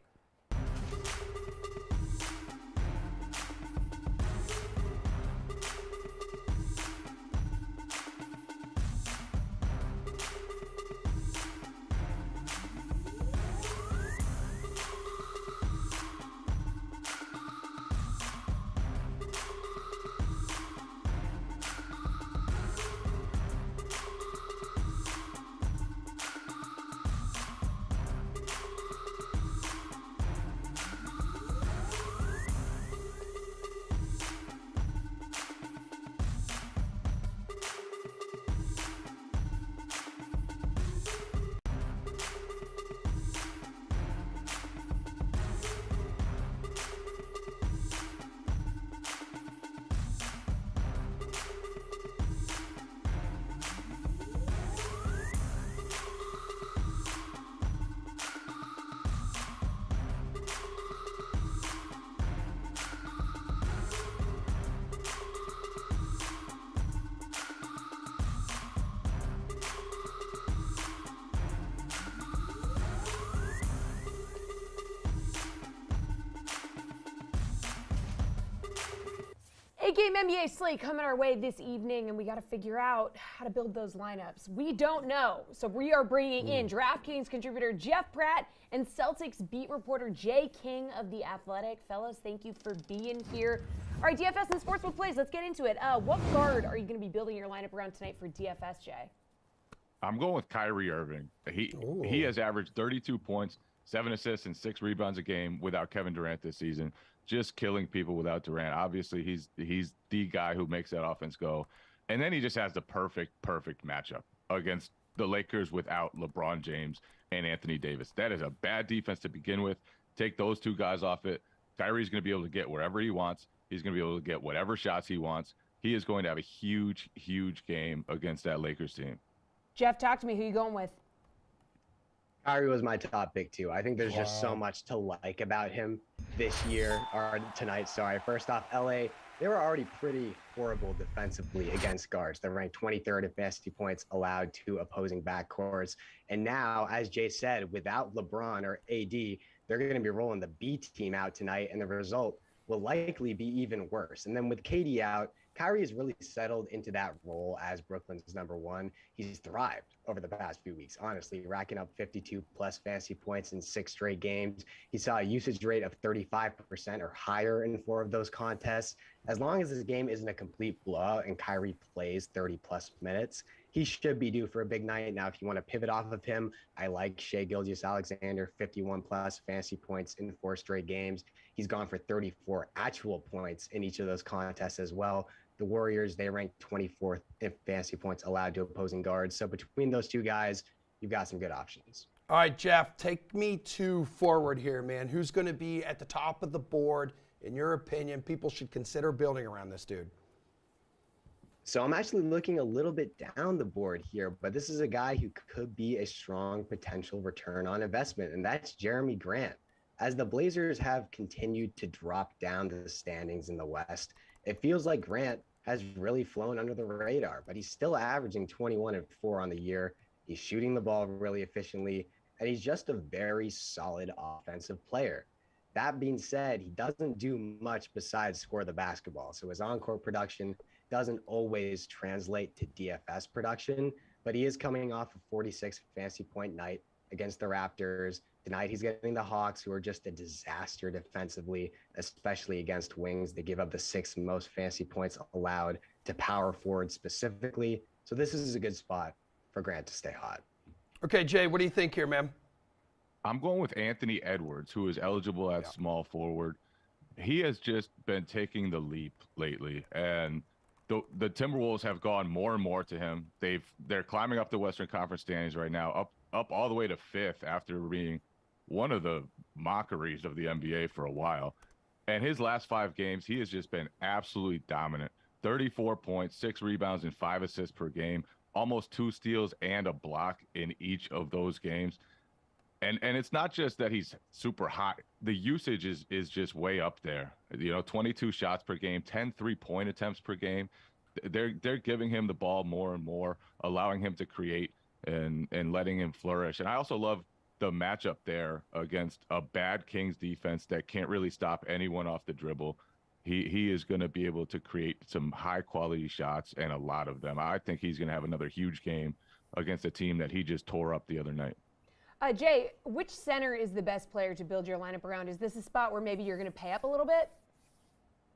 8-game NBA slate coming our way this evening, and we got to figure out how to build those lineups. We don't know, so we are bringing in DraftKings contributor Jeff Pratt and Celtics beat reporter Jay King of The Athletic. Fellas, thank you for being here. All right, DFS and Sportsbook plays, let's get into it. What guard are you going to be building your lineup around tonight for DFS, Jay? I'm going with Kyrie Irving. He has averaged 32 points, 7 assists, and 6 rebounds a game without Kevin Durant this season. Just killing people without Durant. Obviously, he's the guy who makes that offense go. And then he just has the perfect matchup against the Lakers without LeBron James and Anthony Davis. That is a bad defense to begin with. Take those two guys off it. Kyrie's going to be able to get wherever he wants. He's going to be able to get whatever shots he wants. He is going to have a huge game against that Lakers team. Jeff, talk to me. Who are you going with? Kyrie was my top pick too. I think there's just so much to like about him this year, or tonight, sorry. First off, LA, they were already pretty horrible defensively against guards. They're ranked 23rd in fantasy points allowed to opposing backcourts. And now, as Jay said, without LeBron or AD, they're going to be rolling the B team out tonight, and the result will likely be even worse. And then with KD out, Kyrie has really settled into that role as Brooklyn's number one. He's thrived over the past few weeks, honestly, racking up 52-plus fantasy points in 6 straight games. He saw a usage rate of 35% or higher in 4 of those contests. As long as this game isn't a complete blowout and Kyrie plays 30-plus minutes, he should be due for a big night. Now, if you want to pivot off of him, I like Shai Gilgeous-Alexander, 51-plus fantasy points in 4 straight games. He's gone for 34 actual points in each of those contests as well. The Warriors, they rank 24th in fantasy points allowed to opposing guards. So between those two guys, you've got some good options. All right, Jeff, take me to forward here, man. Who's going to be at the top of the board, in your opinion, people should consider building around this dude? So I'm actually looking a little bit down the board here, but this is a guy who could be a strong potential return on investment, and that's Jeremy Grant. As the Blazers have continued to drop down the standings in the West, it feels like Grant has really flown under the radar, but he's still averaging 21 and 4 on the year. He's shooting the ball really efficiently, and he's just a very solid offensive player. That being said, he doesn't do much besides score the basketball. So his on-court production doesn't always translate to DFS production, but he is coming off a 46 fantasy point night against the Raptors. Tonight, he's getting the Hawks, who are just a disaster defensively, especially against wings. They give up the 6th most fantasy points allowed to power forwards specifically. So this is a good spot for Grant to stay hot. Okay, Jay, what do you think here, man? I'm going with Anthony Edwards, who is eligible at small forward. He has just been taking the leap lately, and the Timberwolves have gone more and more to him. They're climbing up the Western Conference standings right now, up all the way to 5th after being one of the mockeries of the NBA for a while. And his last 5 games, he has just been absolutely dominant. 34 points, 6 rebounds, and 5 assists per game, almost 2 steals and a block in each of those games. And it's not just that he's super hot. The usage is just way up there. 22 shots per game, 10 3-point attempts per game. They're giving him the ball more and more, allowing him to create and letting him flourish. And I also love the matchup there against a bad Kings defense that can't really stop anyone off the dribble. He is going to be able to create some high quality shots, and a lot of them. I think he's going to have another huge game against a team that he just tore up the other night. Jay, which center is the best player to build your lineup around? Is this a spot where maybe you're going to pay up a little bit?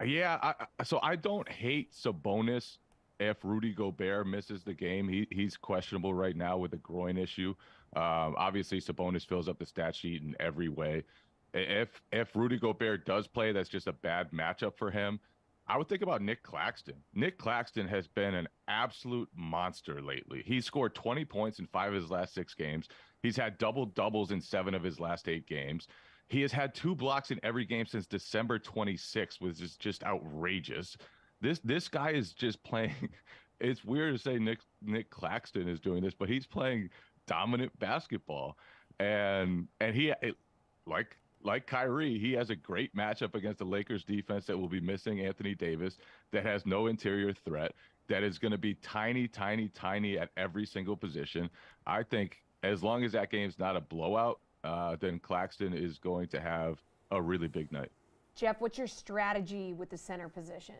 Yeah, so I don't hate Sabonis if Rudy Gobert misses the game. He's questionable right now with a groin issue. Obviously, Sabonis fills up the stat sheet in every way. If Rudy Gobert does play, that's just a bad matchup for him. I would think about Nick Claxton. Nick Claxton has been an absolute monster lately. He's scored 20 points in 5 of his last 6 games. He's had double-doubles in 7 of his last 8 games. He has had 2 blocks in every game since December 26th, which is just outrageous. This guy is just playing. It's weird to say Nick Claxton is doing this, but he's playing dominant basketball. And he, like Kyrie, he has a great matchup against the Lakers defense that will be missing Anthony Davis, that has no interior threat, that is going to be tiny at every single position. I think as long as that game's not a blowout, then Claxton is going to have a really big night. Jeff, what's your strategy with the center position?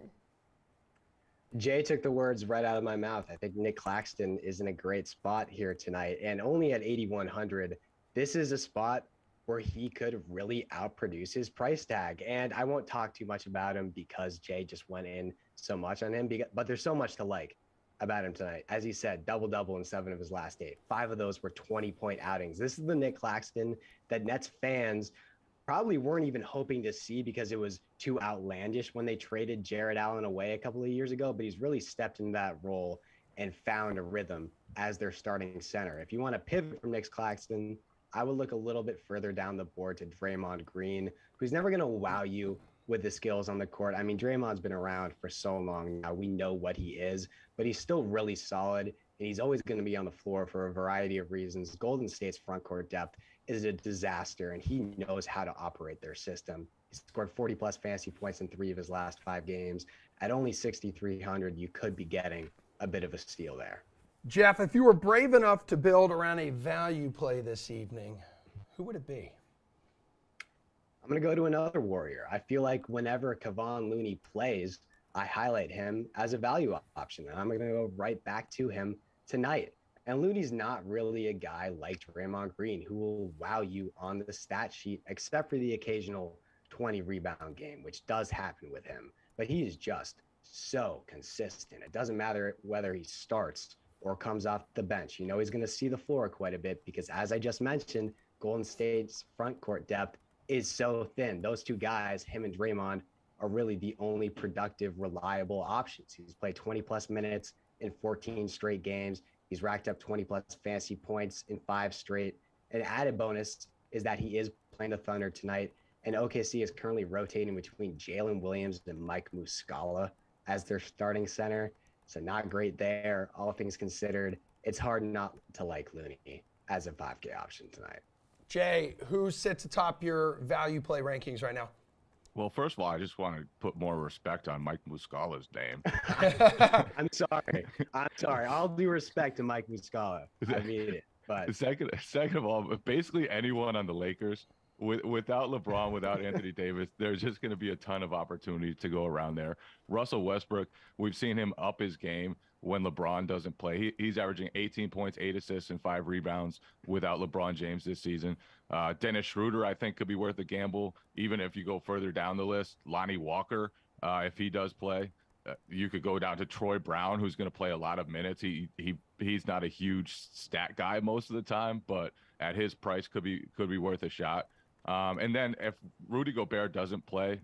Jay took the words right out of my mouth. I think Nick Claxton is in a great spot here tonight. And only at 8,100, this is a spot where he could really outproduce his price tag. And I won't talk too much about him because Jay just went in so much on him. But there's so much to like about him tonight. As he said, double-double in 7 of his last 8. 5 of those were 20-point outings. This is the Nick Claxton that Nets fans probably weren't even hoping to see because it was too outlandish when they traded Jared Allen away a couple of years ago, but he's really stepped into that role and found a rhythm as their starting center. If you want to pivot from Nick Claxton, I would look a little bit further down the board to Draymond Green, who's never going to wow you with the skills on the court. I mean, Draymond's been around for so long now. We know what he is, but he's still really solid, and he's always going to be on the floor for a variety of reasons. Golden State's front court depth is a disaster, and he knows how to operate their system. He's scored 40-plus fantasy points in 3 of his last 5 games. At only 6,300, you could be getting a bit of a steal there. Jeff, if you were brave enough to build around a value play this evening, who would it be? I'm going to go to another Warrior. I feel like whenever Kevon Looney plays, I highlight him as a value option, and I'm going to go right back to him tonight. And Looney's not really a guy like Draymond Green who will wow you on the stat sheet, except for the occasional 20 rebound game, which does happen with him. But he is just so consistent. It doesn't matter whether he starts or comes off the bench. You know he's going to see the floor quite a bit because, as I just mentioned, Golden State's front court depth is so thin. Those two guys, him and Draymond, are really the only productive, reliable options. He's played 20-plus minutes in 14 straight games. He's racked up 20-plus fantasy points in 5 straight. An added bonus is that he is playing the Thunder tonight, and OKC is currently rotating between Jalen Williams and Mike Muscala as their starting center. So not great there, all things considered. It's hard not to like Looney as a 5K option tonight. Jay, who sits atop your value play rankings right now? Well, first of all, I just want to put more respect on Mike Muscala's name. I'm sorry. All due respect to Mike Muscala. I mean it. But Second of all, basically anyone on the Lakers, without LeBron, without Anthony Davis, there's just going to be a ton of opportunity to go around there. Russell Westbrook, we've seen him up his game when LeBron doesn't play. He's averaging 18 points, 8 assists, and 5 rebounds without LeBron James this season. Dennis Schroeder, I think, could be worth a gamble, even if you go further down the list. Lonnie Walker, if he does play. You could go down to Troy Brown, who's going to play a lot of minutes. He's not a huge stat guy most of the time, but at his price could be worth a shot. And then if Rudy Gobert doesn't play,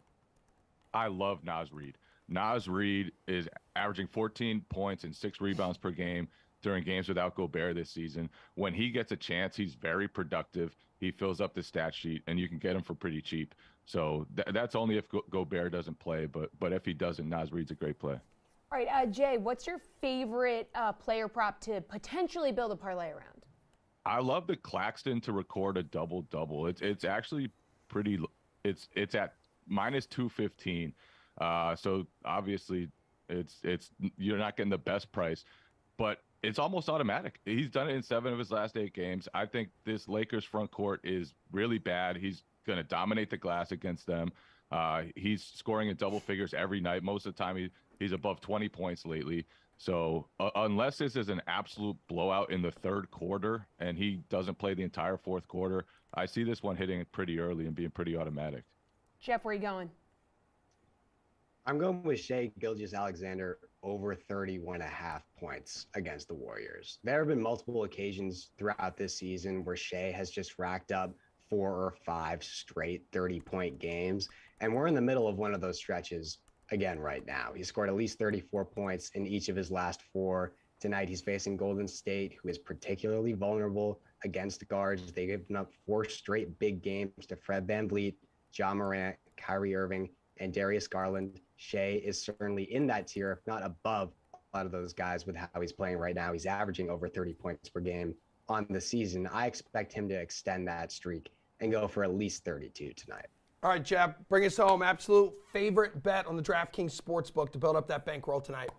I love Naz Reid. Naz Reid is averaging 14 points and 6 rebounds per game during games without Gobert this season. When he gets a chance, he's very productive. He fills up the stat sheet, and you can get him for pretty cheap. So that's only if Gobert doesn't play, but if he doesn't, Naz Reid's a great play. All right, Jay, what's your favorite player prop to potentially build a parlay around? I love the Claxton to record a double-double. It's actually pretty. It's at minus 215. So obviously, it's you're not getting the best price, but it's almost automatic. He's done it in 7 of his last 8 games. I think this Lakers front court is really bad. He's going to dominate the glass against them. He's scoring in double figures every night. Most of the time, he's above 20 points lately. So unless this is an absolute blowout in the 3rd quarter and he doesn't play the entire 4th quarter, I see this one hitting it pretty early and being pretty automatic. Jeff, where are you going? I'm going with Shai Gilgeous-Alexander over 31.5 points against the Warriors. There have been multiple occasions throughout this season where Shai has just racked up 4 or 5 straight 30-point games, and we're in the middle of one of those stretches again right now. He scored at least 34 points in each of his last 4. Tonight he's facing Golden State, who is particularly vulnerable against guards. They've given up 4 straight big games to Fred VanVleet, Ja Morant, Kyrie Irving, and Darius Garland. Shai is certainly in that tier, if not above a lot of those guys with how he's playing right now. He's averaging over 30 points per game on the season. I expect him to extend that streak and go for at least 32 tonight. All right, Jeff, bring us home. Absolute favorite bet on the DraftKings Sportsbook to build up that bankroll tonight.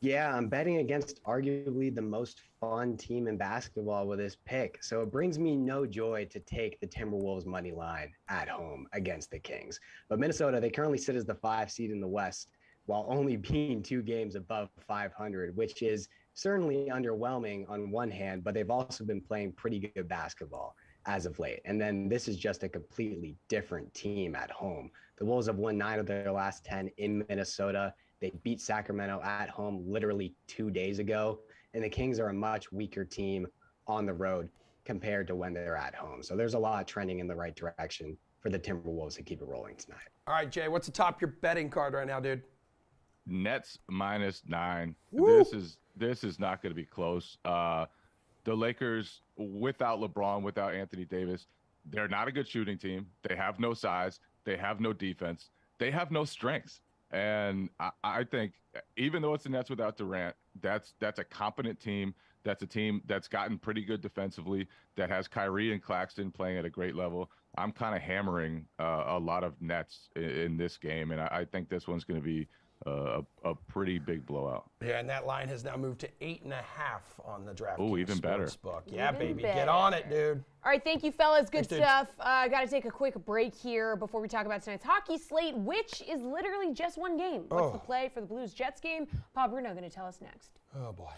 Yeah, I'm betting against arguably the most fun team in basketball with this pick. So it brings me no joy to take the Timberwolves money line at home against the Kings. But Minnesota, they currently sit as the 5 seed in the West. while only being 2 games above 500, which is certainly underwhelming on one hand, but they've also been playing pretty good basketball as of late. And then this is just a completely different team at home. The Wolves have won 9 of their last 10 in Minnesota. They beat Sacramento at home literally 2 days ago. And the Kings are a much weaker team on the road compared to when they're at home. So there's a lot trending in the right direction for the Timberwolves to keep it rolling tonight. All right, Jay, what's atop your betting card right now, dude? Nets -9. Woo! This is not going to be close. The Lakers, without LeBron, without Anthony Davis, they're not a good shooting team. They have no size. They have no defense. They have no strengths. And I think even though it's the Nets without Durant, that's a competent team. That's a team that's gotten pretty good defensively, that has Kyrie and Claxton playing at a great level. I'm kind of hammering a lot of Nets in this game, and I think this one's going to be a pretty big blowout. Yeah, and that line has now moved to 8.5 on the DraftKings. Oh, even better. Sportsbook. Yeah, Even baby. better. Get on it, dude. All right, thank you, fellas. Good Thanks, dude. stuff. Got to take a quick break here before we talk about tonight's hockey slate, which is literally just one game. What's the play for the Blues-Jets game? Paul Bruno going to tell us next. Oh, boy.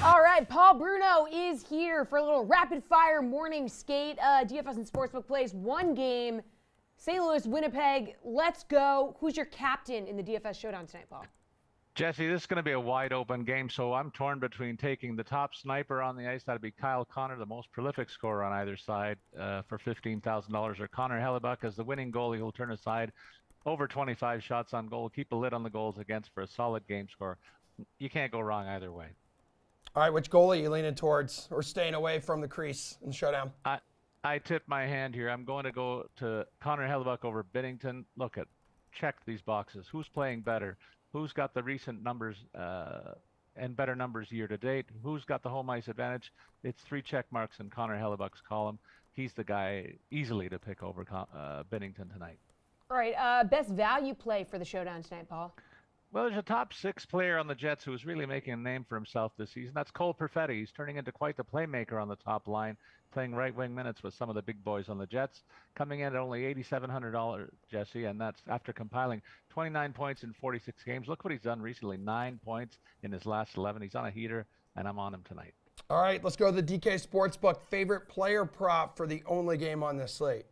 All right, Paul Bruno is here for a little rapid-fire morning skate. DFS and Sportsbook plays one game. St. Louis, Winnipeg, let's go. Who's your captain in the DFS showdown tonight, Paul? Jesse, this is going to be a wide open game, so I'm torn between taking the top sniper on the ice. That'd be Kyle Connor, the most prolific scorer on either side, for $15,000, or Connor Hellebuck as the winning goalie who'll turn aside over 25 shots on goal, keep a lid on the goals against for a solid game score. You can't go wrong either way. All right, which goalie are you leaning towards or staying away from the crease in the showdown? I tip my hand here. I'm going to go to Connor Hellebuck over Binnington. Check these boxes. Who's playing better? Who's got the recent numbers and better numbers year to date? Who's got the home ice advantage? It's 3 check marks in Connor Hellebuck's column. He's the guy easily to pick over Binnington tonight. All right, best value play for the showdown tonight, Paul? Well, there's a top 6 player on the Jets who's really making a name for himself this season. That's Cole Perfetti. He's turning into quite the playmaker on the top line, playing right wing minutes with some of the big boys on the Jets, coming in at only $8,700, Jesse, and that's after compiling 29 points in 46 games. Look what he's done recently, 9 points in his last 11. He's on a heater, and I'm on him tonight. All right, let's go to the DK Sportsbook favorite player prop for the only game on this slate.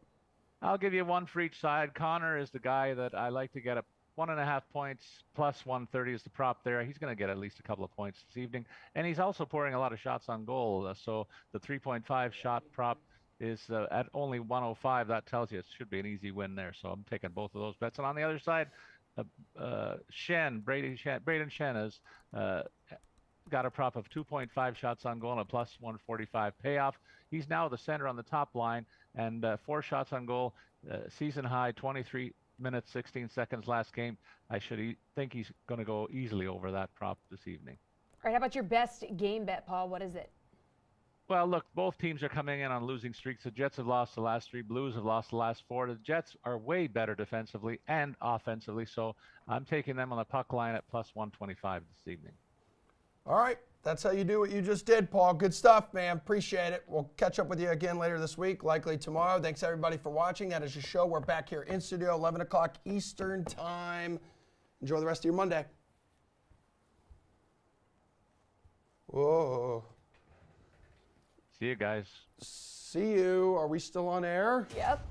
I'll give you one for each side. Connor is the guy that I like to get a 1.5 points plus 130 is the prop there. He's going to get at least a couple of points this evening. And he's also pouring a lot of shots on goal. So the 3.5 shot prop is at only 105. That tells you it should be an easy win there. So I'm taking both of those bets. And on the other side, Braden Shen has got a prop of 2.5 shots on goal and a plus 145 payoff. He's now the center on the top line and 4 shots on goal, season high, 23 minutes, 16 seconds last game. I think he's going to go easily over that prop this evening. All right, how about your best game bet, Paul? What is it? Well, look, both teams are coming in on losing streaks. The Jets have lost the last 3. Blues have lost the last 4. The Jets are way better defensively and offensively, so I'm taking them on the puck line at plus 125 this evening. All right, that's how you do what you just did, Paul. Good stuff, man. Appreciate it. We'll catch up with you again later this week, likely tomorrow. Thanks, everybody, for watching. That is your show. We're back here in studio, 11 o'clock Eastern time. Enjoy the rest of your Monday. Whoa. See you guys. See you. Are we still on air? Yep.